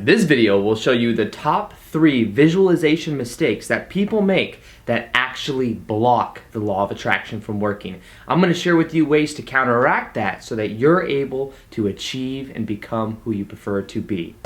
This video will show you the top 3 visualization mistakes that people make that actually block the law of attraction from working. I'm going to share with you ways to counteract that so that you're able to achieve and become who you prefer to be.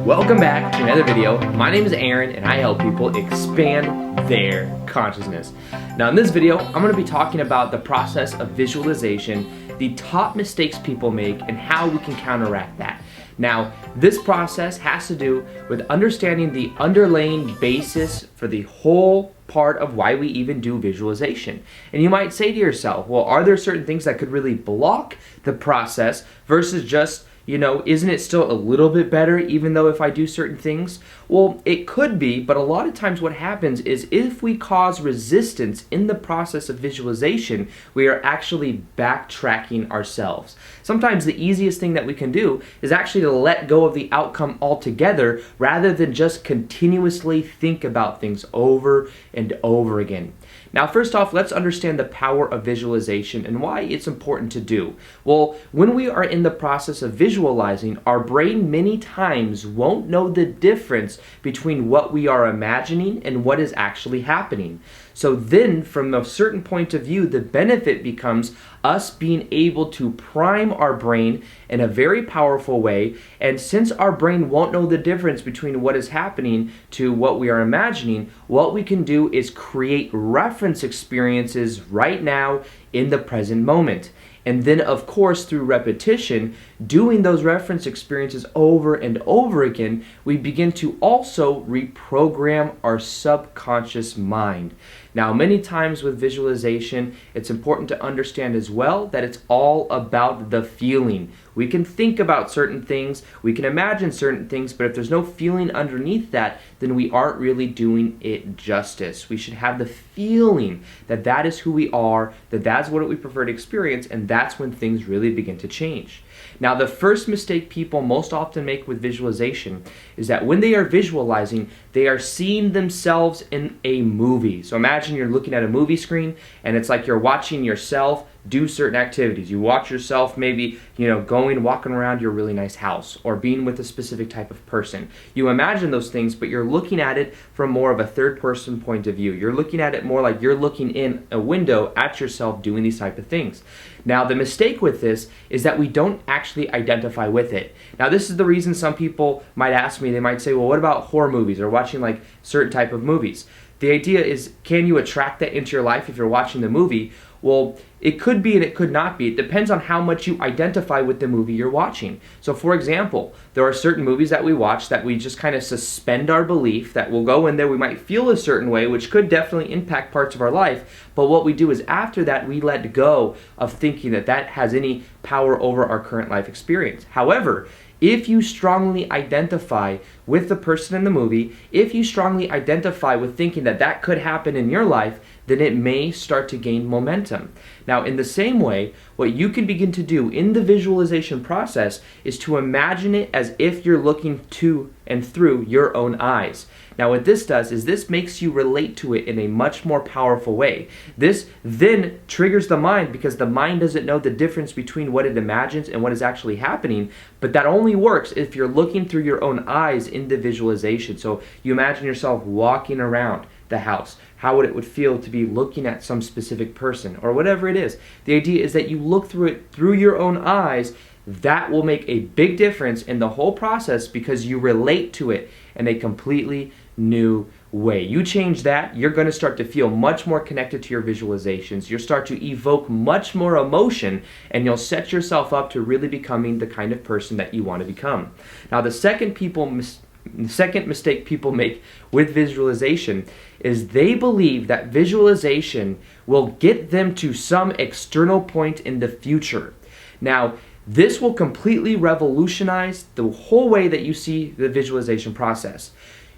Welcome back to another video. My name is Aaron and I help people expand their consciousness. Now in this video, I'm going to be talking about the process of visualization, the top mistakes people make, and how we can counteract that. Now, this process has to do with understanding the underlying basis for the whole part of why we even do visualization. And you might say to yourself, well, are there certain things that could really block the process versus just, isn't it still a little bit better even though if I do certain things? Well, it could be, but a lot of times what happens is if we cause resistance in the process of visualization, we are actually backtracking ourselves. Sometimes the easiest thing that we can do is actually to let go of the outcome altogether rather than just continuously think about things over and over again. Now, first off, let's understand the power of visualization and why it's important to do. Well, when we are in the process of visualizing, our brain many times won't know the difference between what we are imagining and what is actually happening. So then, from a certain point of view, the benefit becomes us being able to prime our brain in a very powerful way. And since our brain won't know the difference between what is happening to what we are imagining, what we can do is create reference experiences right now in the present moment. And then, of course, through repetition, doing those reference experiences over and over again, we begin to also reprogram our subconscious mind. Now, many times with visualization, it's important to understand as well that it's all about the feeling. We can think about certain things, we can imagine certain things, but if there's no feeling underneath that, then we aren't really doing it justice. We should have the feeling that that is who we are, that that's what we prefer to experience, and that's when things really begin to change. Now, the first mistake people most often make with visualization is that when they are visualizing, they are seeing themselves in a movie. So imagine you're looking at a movie screen and it's like you're watching yourself do certain activities. You watch yourself maybe, walking around your really nice house or being with a specific type of person. You imagine those things, but you're looking at it from more of a third-person point of view. You're looking at it more like you're looking in a window at yourself doing these type of things. Now, the mistake with this is that we don't actually identify with it. Now, this is the reason some people might ask me, they might say, well, what about horror movies or watching like certain type of movies? The idea is, can you attract that into your life if you're watching the movie? Well, it could be and it could not be. It depends on how much you identify with the movie you're watching. So for example, there are certain movies that we watch that we just kind of suspend our belief, that we'll go in there, we might feel a certain way, which could definitely impact parts of our life. But what we do is after that, we let go of thinking that that has any power over our current life experience. However, if you strongly identify with the person in the movie, if you strongly identify with thinking that that could happen in your life, then it may start to gain momentum. Now, in the same way, what you can begin to do in the visualization process is to imagine it as if you're looking to and through your own eyes. Now, what this does is this makes you relate to it in a much more powerful way. This then triggers the mind because the mind doesn't know the difference between what it imagines and what is actually happening, but that only works if you're looking through your own eyes in the visualization. So you imagine yourself walking around the house. How would it feel to be looking at some specific person or whatever it is? The idea is that you look through it through your own eyes. That will make a big difference in the whole process because you relate to it in a completely new way. You change that, you're going to start to feel much more connected to your visualizations. You'll start to evoke much more emotion and you'll set yourself up to really becoming the kind of person that you want to become. Now, the second mistake people make with visualization is they believe that visualization will get them to some external point in the future. Now, this will completely revolutionize the whole way that you see the visualization process.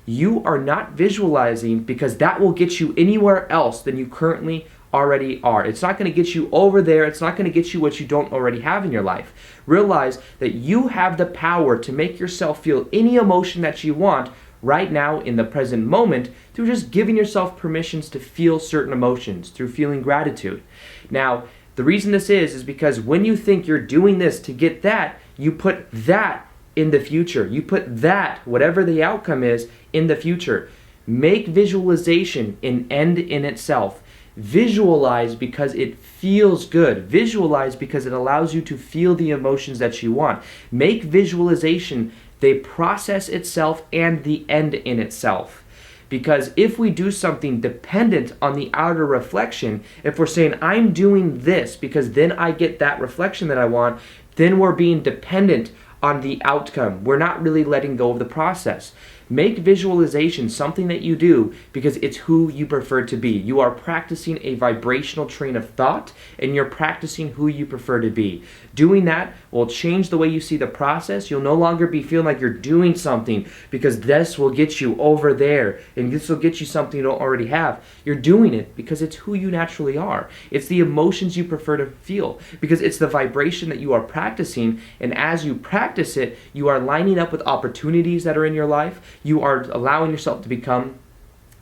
You are not visualizing because that will get you anywhere else than you currently already are. It's not going to get you over there. It's not going to get you what you don't already have in your life. Realize that you have the power to make yourself feel any emotion that you want right now in the present moment through just giving yourself permissions to feel certain emotions, through feeling gratitude. Now, The reason this is because when you think you're doing this to get that, you put that in the future. You put that, whatever the outcome is, in the future. Make visualization an end in itself. Visualize because it feels good. Visualize because it allows you to feel the emotions that you want. Make visualization the process itself and the end in itself. Because if we do something dependent on the outer reflection, if we're saying, I'm doing this because then I get that reflection that I want, then we're being dependent on the outcome. We're not really letting go of the process. Make visualization something that you do because it's who you prefer to be. You are practicing a vibrational train of thought, and you're practicing who you prefer to be. Doing that will change the way you see the process. You'll no longer be feeling like you're doing something because this will get you over there, and this will get you something you don't already have. You're doing it because it's who you naturally are. It's the emotions you prefer to feel because it's the vibration that you are practicing, and as you practice it, you are lining up with opportunities that are in your life. You are allowing yourself to become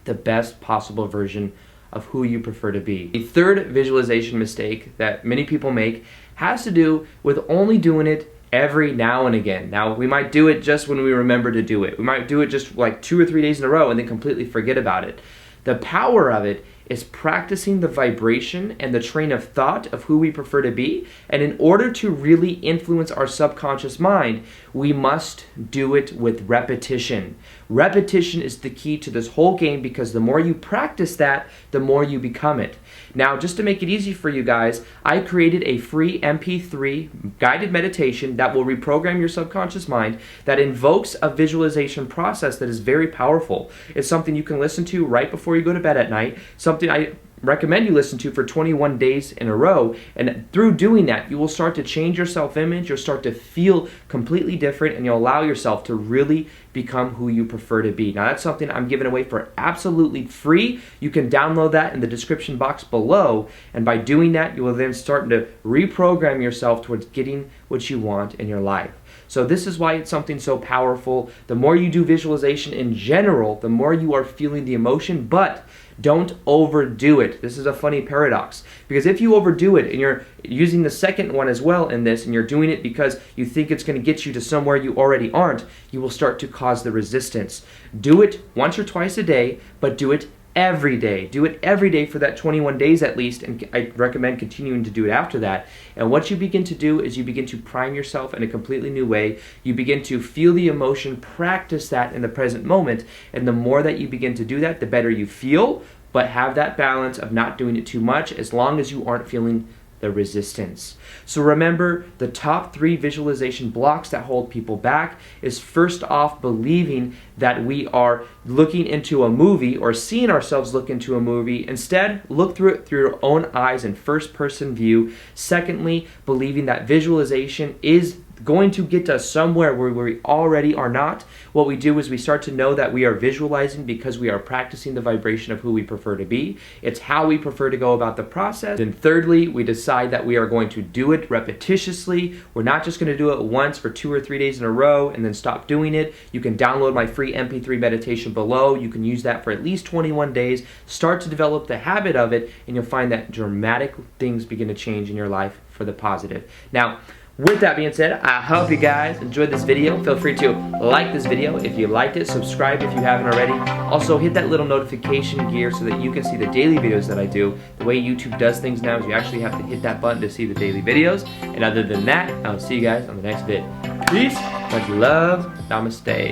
the best possible version of who you prefer to be. The third visualization mistake that many people make has to do with only doing it every now and again. Now, we might do it just when we remember to do it. We might do it just like 2 or 3 days in a row and then completely forget about it. The power of it is practicing the vibration and the train of thought of who we prefer to be. And in order to really influence our subconscious mind, we must do it with repetition. Repetition is the key to this whole game because the more you practice that, the more you become it. Now, just to make it easy for you guys, I created a free MP3 guided meditation that will reprogram your subconscious mind that invokes a visualization process that is very powerful. It's something you can listen to right before you go to bed at night, something I recommend you listen to for 21 days in a row, and through doing that you will start to change your self-image, you'll start to feel completely different, and you'll allow yourself to really become who you prefer to be. Now that's something I'm giving away for absolutely free. You can download that in the description box below, and by doing that you will then start to reprogram yourself towards getting what you want in your life. So this is why it's something so powerful. The more you do visualization in general, the more you are feeling the emotion, but don't overdo it. This is a funny paradox, because if you overdo it and you're using the second one as well in this, and you're doing it because you think it's going to get you to somewhere you already aren't, you will start to cause the resistance. Do it once or twice a day, but do it every day. Do it every day for that 21 days at least, and I recommend continuing to do it after that. And what you begin to do is you begin to prime yourself in a completely new way. You begin to feel the emotion, practice that in the present moment, and the more that you begin to do that, the better you feel, but have that balance of not doing it too much as long as you aren't feeling the resistance. So remember, the top 3 visualization blocks that hold people back is first off believing that we are looking into a movie or seeing ourselves look into a movie. Instead, look through it through your own eyes in first person view. Secondly, believing that visualization is going to get us somewhere where we already are not. What we do is we start to know that we are visualizing because we are practicing the vibration of who we prefer to be. It's how we prefer to go about the process. And thirdly, we decide that we are going to do it repetitiously. We're not just going to do it once for 2 or 3 days in a row and then stop doing it. You can download my free MP3 meditation below. You can use that for at least 21 days. Start to develop the habit of it, and you'll find that dramatic things begin to change in your life for the positive. Now, with that being said, I hope you guys enjoyed this video. Feel free to like this video if you liked it, subscribe if you haven't already. Also, hit that little notification gear so that you can see the daily videos that I do. The way YouTube does things now is you actually have to hit that button to see the daily videos. And other than that, I'll see you guys on the next vid. Peace, much love, namaste.